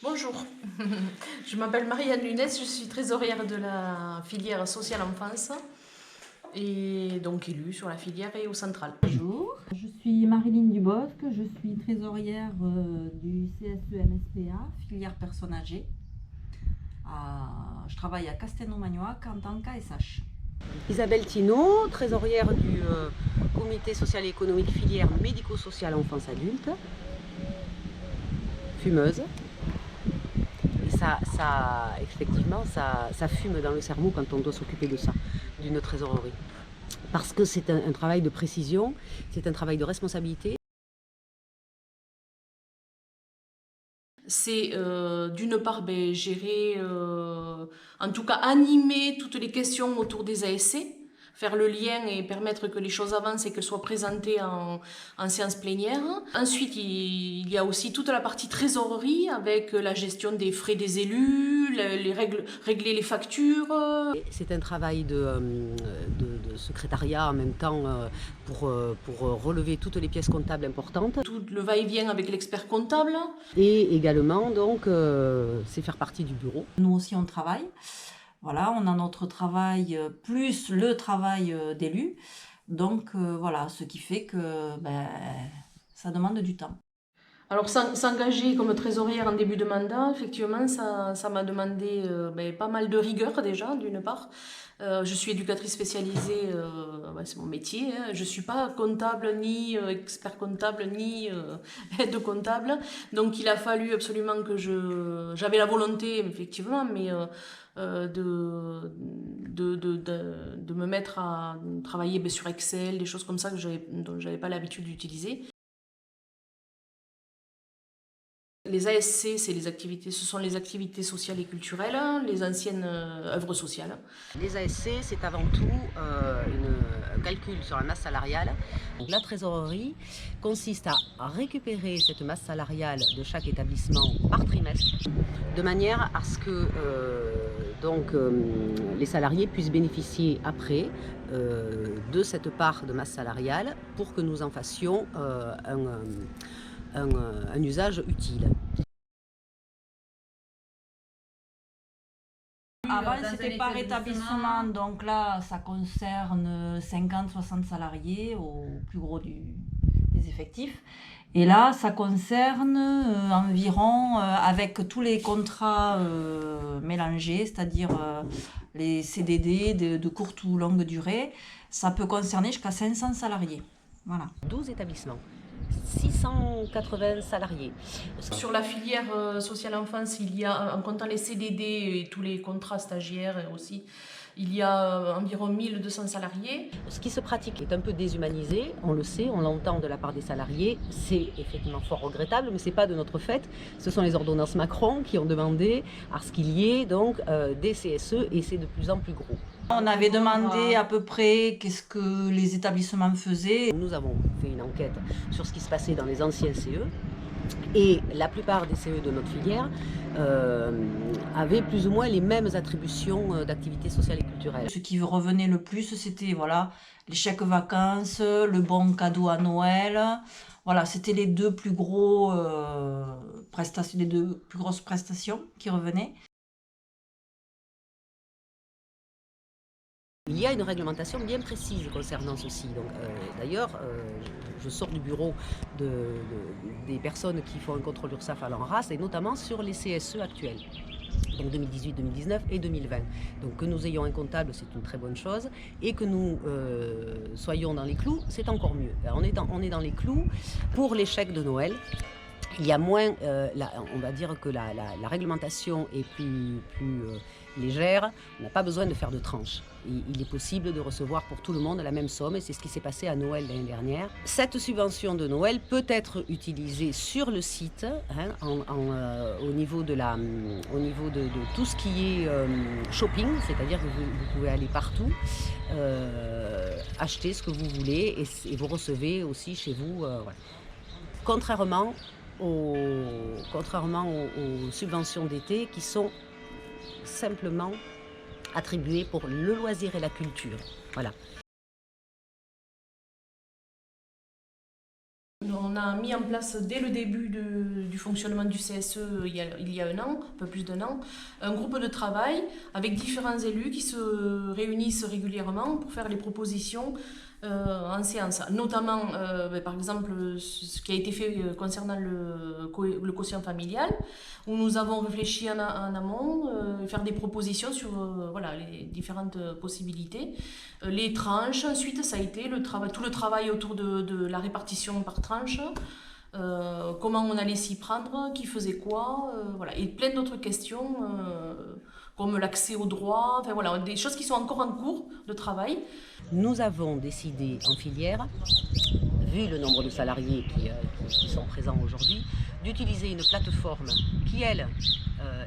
Bonjour, je m'appelle Marianne Nunes, je suis trésorière de la filière sociale enfance et donc élue sur la filière et au central. Bonjour, je suis Marilyn Dubosc, je suis trésorière du CSE-MSPA, filière personnes âgées. Je travaille à Castelnau-Magnoac en tant qu'ASH. Isabelle Thinault, trésorière du comité social et économique filière médico-sociale enfance-adulte, fumeuse. Et effectivement, ça fume dans le cerveau quand on doit s'occuper de ça, d'une trésorerie. Parce que c'est un travail de précision, c'est un travail de responsabilité. C'est d'une part gérer, en tout cas animer toutes les questions autour des ASC, faire le lien et permettre que les choses avancent et qu'elles soient présentées en séance plénière. Ensuite, il y a aussi toute la partie trésorerie avec la gestion des frais des élus, régler les factures. C'est un travail de secrétariat en même temps pour relever toutes les pièces comptables importantes. Tout le va-et-vient avec l'expert comptable. Et également, donc, c'est faire partie du bureau. Nous aussi, on travaille. Voilà, on a notre travail plus le travail d'élu. Donc voilà, ce qui fait que ça demande du temps. Alors s'engager comme trésorière en début de mandat, effectivement, ça m'a demandé pas mal de rigueur déjà, d'une part. Je suis éducatrice spécialisée, c'est mon métier. Hein. Je ne suis pas comptable, ni expert comptable, ni aide comptable. Donc il a fallu absolument que j'avais la volonté, effectivement, mais de me mettre à travailler sur Excel, des choses comme ça dont je n'avais pas l'habitude d'utiliser. Les ASC, ce sont les activités sociales et culturelles, les anciennes œuvres sociales. Les ASC, c'est avant tout un calcul sur la masse salariale. Donc, la trésorerie consiste à récupérer cette masse salariale de chaque établissement par trimestre, de manière à ce que les salariés puissent bénéficier après de cette part de masse salariale pour que nous en fassions un usage utile. Avant, c'était par établissement, donc là, ça concerne 50-60 salariés au plus gros des effectifs. Et là, ça concerne environ, avec tous les contrats mélangés, c'est-à-dire les CDD de courte ou longue durée, ça peut concerner jusqu'à 500 salariés. Voilà. 12 établissements. 680 salariés. Sur la filière sociale enfance, il y a, en comptant les CDD et tous les contrats stagiaires aussi, il y a environ 1200 salariés. Ce qui se pratique est un peu déshumanisé, on le sait, on l'entend de la part des salariés. C'est effectivement fort regrettable, mais ce n'est pas de notre fait. Ce sont les ordonnances Macron qui ont demandé à ce qu'il y ait donc des CSE et c'est de plus en plus gros. On avait demandé à peu près qu'est-ce que les établissements faisaient. Nous avons fait une enquête sur ce qui se passait dans les anciens CE et la plupart des CE de notre filière avaient plus ou moins les mêmes attributions d'activités sociales et culturelles. Ce qui revenait le plus, c'était voilà, les chèques vacances, le bon cadeau à Noël. Voilà, c'était les deux plus grosses prestations qui revenaient. Il y a une réglementation bien précise concernant ceci. D'ailleurs, je sors du bureau des personnes qui font un contrôle URSSAF à l'ANRAS, et notamment sur les CSE actuels, donc 2018, 2019 et 2020. Donc que nous ayons un comptable, c'est une très bonne chose, et que nous soyons dans les clous, c'est encore mieux. Alors, on est dans les clous pour les chèques de Noël. Il y a moins, on va dire que la réglementation est plus légère, on n'a pas besoin de faire de tranches. Il est possible de recevoir pour tout le monde la même somme et c'est ce qui s'est passé à Noël l'année dernière. Cette subvention de Noël peut être utilisée sur le site au niveau de tout ce qui est shopping, c'est-à-dire que vous pouvez aller partout, acheter ce que vous voulez et vous recevez aussi chez vous. Voilà. Contrairement aux subventions d'été qui sont simplement attribuées pour le loisir et la culture. Voilà. On a mis en place dès le début du fonctionnement du CSE il y a un an, un peu plus d'un an, un groupe de travail avec différents élus qui se réunissent régulièrement pour faire les propositions en séance. Notamment, par exemple, ce qui a été fait concernant le quotient familial, où nous avons réfléchi en amont, faire des propositions sur voilà, les différentes possibilités. Les tranches, ensuite, ça a été tout le travail autour de la répartition par tranche. Comment on allait s'y prendre, qui faisait quoi, voilà, et plein d'autres questions comme l'accès aux droits, enfin voilà, des choses qui sont encore en cours de travail. Nous avons décidé en filière, vu le nombre de salariés qui sont présents aujourd'hui, d'utiliser une plateforme qui, elle,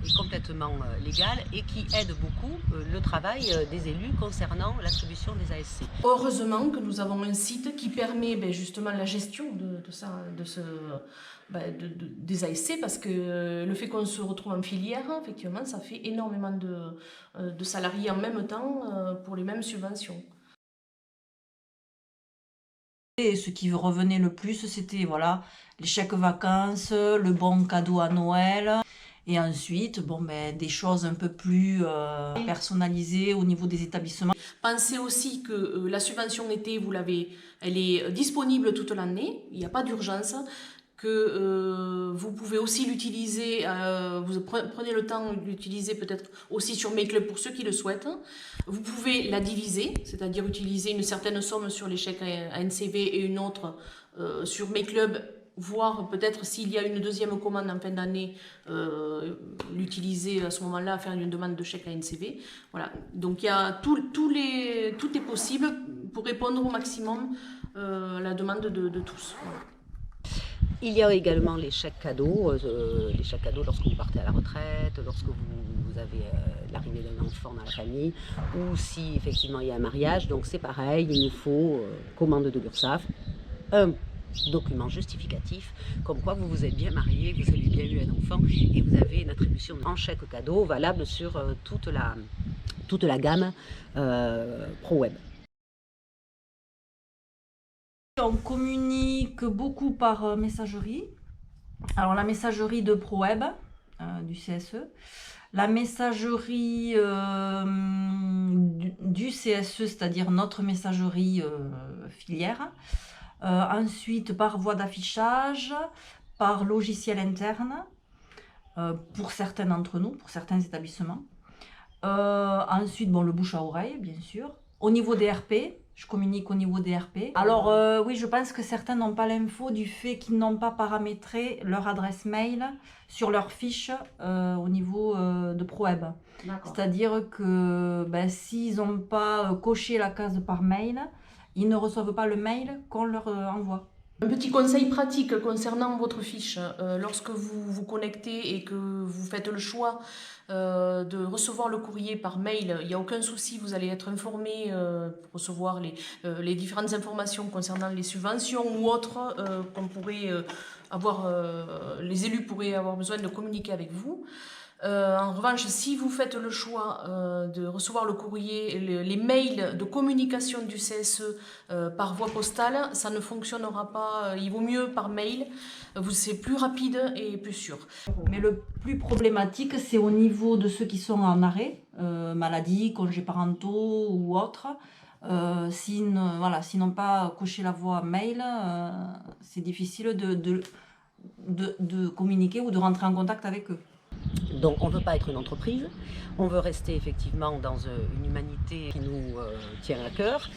est complètement légale et qui aide beaucoup le travail des élus concernant l'attribution des ASC. Heureusement que nous avons un site qui permet justement la gestion des ASC, parce que le fait qu'on se retrouve en filière, effectivement, ça fait énormément de salariés en même temps pour les mêmes subventions. Et ce qui revenait le plus, c'était voilà, les chèques vacances, le bon cadeau à Noël. Et ensuite, des choses un peu plus personnalisées au niveau des établissements. Pensez aussi que la subvention été, elle est disponible toute l'année, il n'y a pas d'urgence, que vous pouvez aussi l'utiliser, vous prenez le temps de l'utiliser peut-être aussi sur MakeClub pour ceux qui le souhaitent. Vous pouvez la diviser, c'est-à-dire utiliser une certaine somme sur les chèques ANCV et une autre sur MakeClub, voir peut-être s'il y a une deuxième commande en fin d'année, l'utiliser à ce moment-là, faire une demande de chèque ANCV. Voilà. Donc il y a tout est possible pour répondre au maximum à la demande de tous. Voilà. Il y a également les chèques cadeaux lorsque vous partez à la retraite, lorsque vous avez l'arrivée d'un enfant dans la famille, ou si effectivement il y a un mariage. Donc c'est pareil, il nous faut commande de l'URSSAF, un document justificatif, comme quoi vous vous êtes bien marié, vous avez bien eu un enfant et vous avez une attribution en chèque cadeau valable sur toute la gamme ProWeb. On communique beaucoup par messagerie. Alors la messagerie de ProWeb du CSE, la messagerie du CSE, c'est-à-dire notre messagerie filière. Ensuite par voie d'affichage, par logiciel interne, pour certains d'entre nous, pour certains établissements. Ensuite, le bouche à oreille, bien sûr. Au niveau des RP, je communique au niveau des RP. Alors oui, je pense que certains n'ont pas l'info du fait qu'ils n'ont pas paramétré leur adresse mail sur leur fiche au niveau de ProWeb. C'est-à-dire que s'ils n'ont pas coché la case par mail, ils ne reçoivent pas le mail qu'on leur envoie. Un petit conseil pratique concernant votre fiche, lorsque vous vous connectez et que vous faites le choix de recevoir le courrier par mail, il n'y a aucun souci, vous allez être informé pour recevoir les différentes informations concernant les subventions ou autres qu'on pourrait avoir, les élus pourraient avoir besoin de communiquer avec vous. En revanche, si vous faites le choix de recevoir le courrier, les mails de communication du CSE par voie postale, ça ne fonctionnera pas. Il vaut mieux par mail, c'est plus rapide et plus sûr. Mais le plus problématique, c'est au niveau de ceux qui sont en arrêt, maladie, congés parentaux ou autres. S'ils n'ont pas coché la voie mail, c'est difficile de communiquer ou de rentrer en contact avec eux. Donc on ne veut pas être une entreprise, on veut rester effectivement dans une humanité qui nous tient à cœur.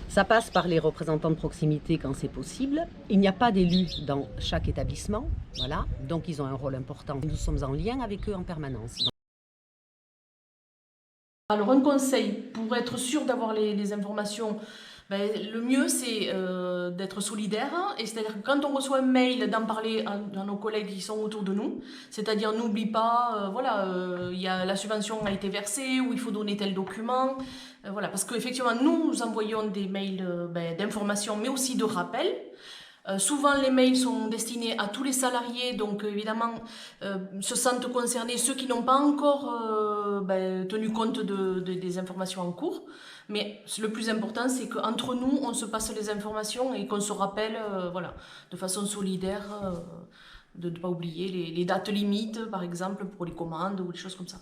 Ça passe par les représentants de proximité quand c'est possible. Il n'y a pas d'élus dans chaque établissement, voilà. Donc ils ont un rôle important. Nous sommes en lien avec eux en permanence. Alors un conseil pour être sûr d'avoir les informations, le mieux c'est d'être solidaire, et c'est-à-dire que quand on reçoit un mail, d'en parler à nos collègues qui sont autour de nous, c'est-à-dire n'oublie pas, la subvention a été versée ou il faut donner tel document, parce qu'effectivement nous envoyons des mails d'information mais aussi de rappel. Souvent les mails sont destinés à tous les salariés, donc évidemment se sentent concernés ceux qui n'ont pas encore tenu compte des informations en cours. Mais le plus important, c'est qu'entre nous, on se passe les informations et qu'on se rappelle voilà, de façon solidaire de ne pas oublier les dates limites, par exemple, pour les commandes ou des choses comme ça.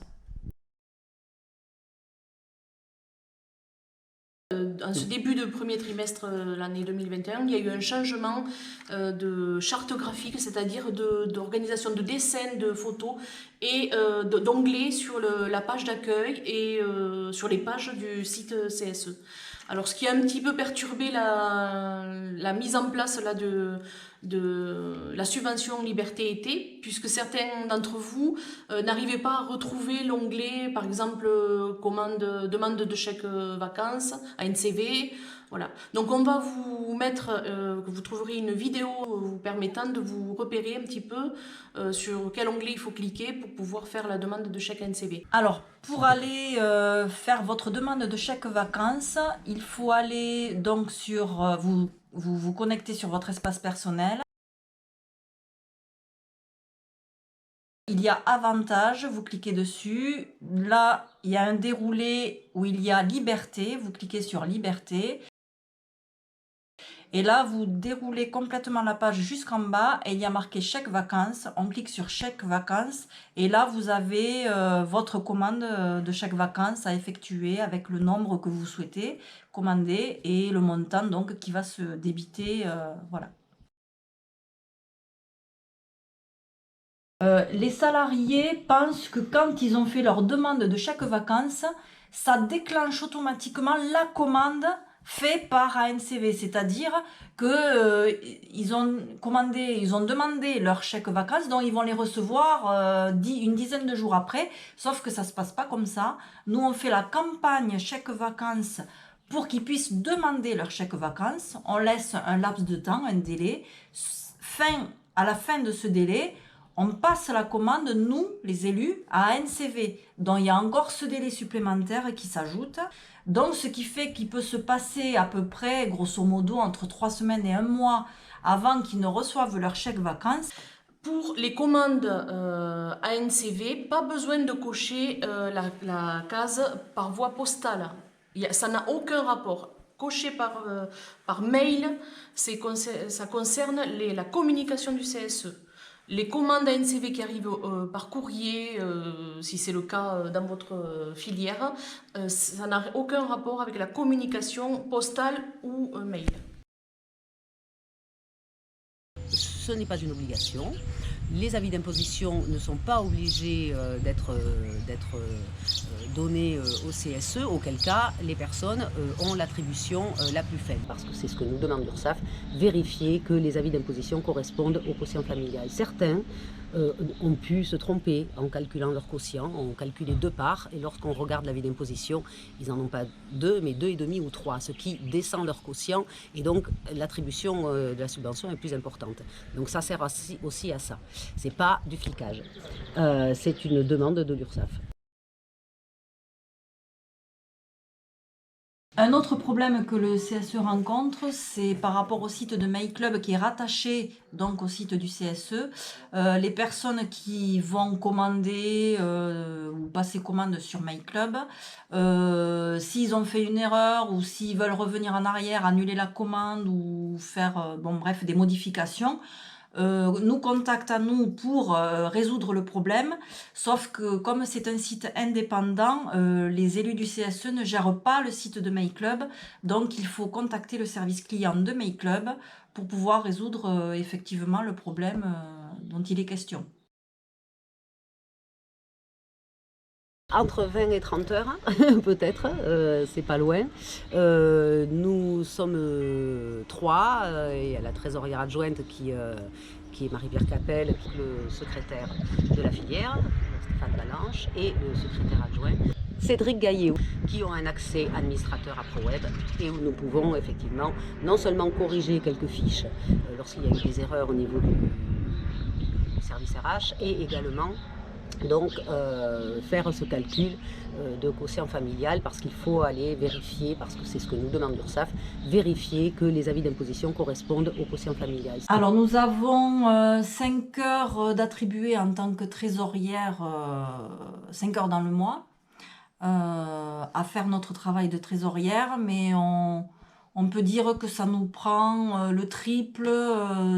En ce début de premier trimestre l'année 2021, il y a eu un changement de charte graphique, c'est-à-dire d'organisation de dessins, de photos et d'onglets sur la page d'accueil et sur les pages du site CSE. Alors, ce qui a un petit peu perturbé la mise en place là, de la subvention Liberté-Été, puisque certains d'entre vous n'arrivaient pas à retrouver l'onglet, par exemple, demande de chèque vacances, ANCV. Voilà. Donc, on va vous mettre, vous trouverez une vidéo vous permettant de vous repérer un petit peu sur quel onglet il faut cliquer pour pouvoir faire la demande de chèque ANCV. Alors, pour aller faire votre demande de chèque vacances, il faut aller donc sur vous connecter sur votre espace personnel. Il y a avantages, vous cliquez dessus. Là, il y a un déroulé où il y a liberté, vous cliquez sur liberté. Et là, vous déroulez complètement la page jusqu'en bas et il y a marqué chèque vacances. On clique sur chèque vacances et là, vous avez votre commande de chèque vacances à effectuer avec le nombre que vous souhaitez commander et le montant donc qui va se débiter. Voilà. Les salariés pensent que quand ils ont fait leur demande de chèque vacances, ça déclenche automatiquement la commande faite par ANCV, c'est-à-dire qu'ils ont demandé leur chèque vacances, donc ils vont les recevoir une dizaine de jours après, sauf que ça ne se passe pas comme ça. Nous, on fait la campagne chèque vacances pour qu'ils puissent demander leur chèque vacances. On laisse un laps de temps, un délai. À la fin de ce délai, on passe la commande, nous, les élus, à ANCV. Donc, il y a encore ce délai supplémentaire qui s'ajoute. Donc, ce qui fait qu'il peut se passer à peu près, grosso modo, entre 3 semaines et 1 mois avant qu'ils ne reçoivent leur chèque vacances. Pour les commandes ANCV, pas besoin de cocher la case par voie postale. Ça n'a aucun rapport. Cocher par mail, ça concerne la communication du CSE. Les commandes ANCV qui arrivent par courrier, si c'est le cas dans votre filière, ça n'a aucun rapport avec la communication postale ou mail. Ce n'est pas une obligation. Les avis d'imposition ne sont pas obligés d'être donnés au CSE, auquel cas les personnes ont l'attribution la plus faible. Parce que c'est ce que nous demande l'URSSAF, vérifier que les avis d'imposition correspondent au quotient familial. Certains ont pu se tromper en calculant leur quotient, ont calculé 2 parts, et lorsqu'on regarde l'avis d'imposition, ils n'en ont pas 2, mais 2,5 ou 3, ce qui descend leur quotient, et donc l'attribution de la subvention est plus importante. Donc ça sert aussi à ça. C'est pas du flicage, c'est une demande de l'URSSAF. Un autre problème que le CSE rencontre, c'est par rapport au site de MyClub qui est rattaché donc au site du CSE. Les personnes qui vont commander ou passer commande sur MyClub, s'ils ont fait une erreur ou s'ils veulent revenir en arrière, annuler la commande ou faire bref, des modifications, nous contactent à nous pour résoudre le problème, sauf que comme c'est un site indépendant, les élus du CSE ne gèrent pas le site de MyClub, donc il faut contacter le service client de MyClub pour pouvoir résoudre effectivement le problème dont il est question. Entre 20 et 30 heures, peut-être, c'est pas loin. Nous sommes 3, il y a la trésorière adjointe qui est Marie-Pierre Capel, le secrétaire de la filière, Stéphane Balanche, et le secrétaire adjoint, Cédric Gaillet, qui ont un accès administrateur à ProWeb et où nous pouvons effectivement non seulement corriger quelques fiches lorsqu'il y a eu des erreurs au niveau du service RH, et également donc faire ce calcul de quotient familial, parce qu'il faut aller vérifier, parce que c'est ce que nous demande l'URSSAF, vérifier que les avis d'imposition correspondent au quotient familial. Alors nous avons 5 heures d'attribuer en tant que trésorière, 5 heures dans le mois. à faire notre travail de trésorière, mais on peut dire que ça nous prend le triple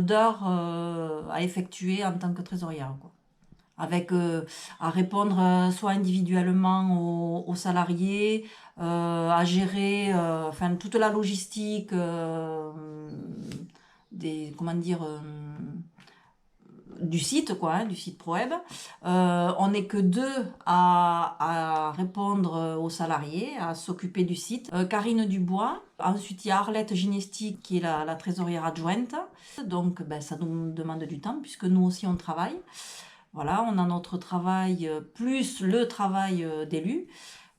d'heures à effectuer en tant que trésorière, quoi. Avec à répondre soit individuellement aux salariés, à gérer enfin, toute la logistique comment dire, du site, quoi, hein, du site ProWeb. On n'est que deux à répondre aux salariés, à s'occuper du site. Karine Dubois. Ensuite, il y a Arlette Ginesti qui est la trésorière adjointe. Donc, ça nous demande du temps puisque nous aussi on travaille. Voilà, on a notre travail plus le travail d'élu.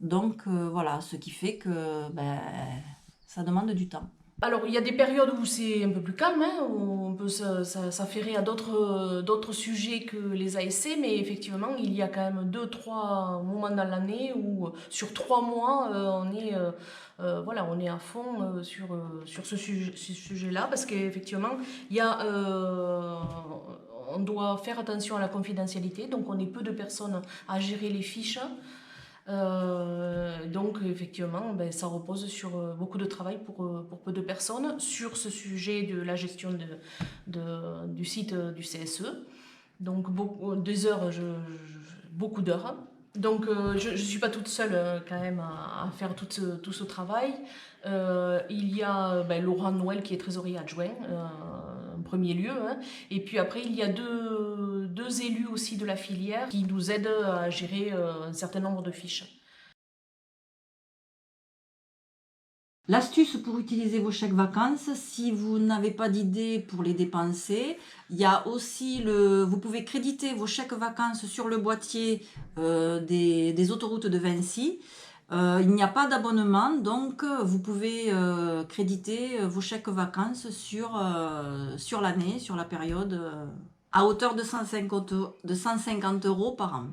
Donc, voilà, ce qui fait que ça demande du temps. Alors, il y a des périodes où c'est un peu plus calme, hein, où on peut s'affairer à d'autres sujets que les ASC, mais effectivement, il y a quand même 2-3 moments dans l'année où, sur 3 mois, on est à fond sur ce sujet-là, parce qu'effectivement, on doit faire attention à la confidentialité, donc on est peu de personnes à gérer les fiches. Donc effectivement, ça repose sur beaucoup de travail pour peu de personnes sur ce sujet de la gestion du site du CSE. Donc beaucoup d'heures. Donc je ne suis pas toute seule quand même à faire tout ce travail. Il y a Laurent Noël qui est trésorier adjoint en premier lieu, hein. Et puis après il y a deux élus aussi de la filière qui nous aident à gérer un certain nombre de fiches. L'astuce pour utiliser vos chèques vacances, si vous n'avez pas d'idée pour les dépenser, il y a aussi vous pouvez créditer vos chèques vacances sur le boîtier des autoroutes de Vinci. Il n'y a pas d'abonnement, donc vous pouvez créditer vos chèques vacances sur l'année, sur la période, à hauteur de 150 € par an.